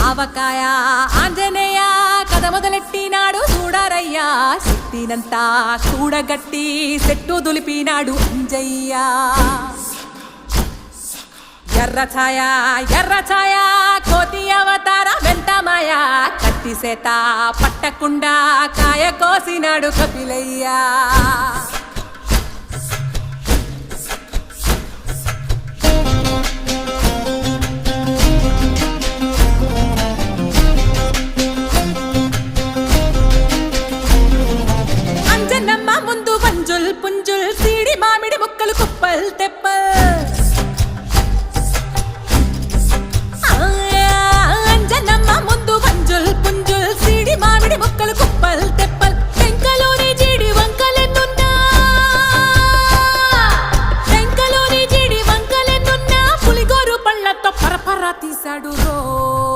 ఆవకాయ ఆంజనేయ కథ మొదలెట్టినాడు చూడారయ్యా శక్తినంతా కూడగట్టి చెట్టు దులిపినాడు అంజయ్య ఎర్ర ఛాయ కోతి అవతార వెంటమాయ కత్తి సేత పట్టకుండా కాయ కోసినాడు కపిలయ్య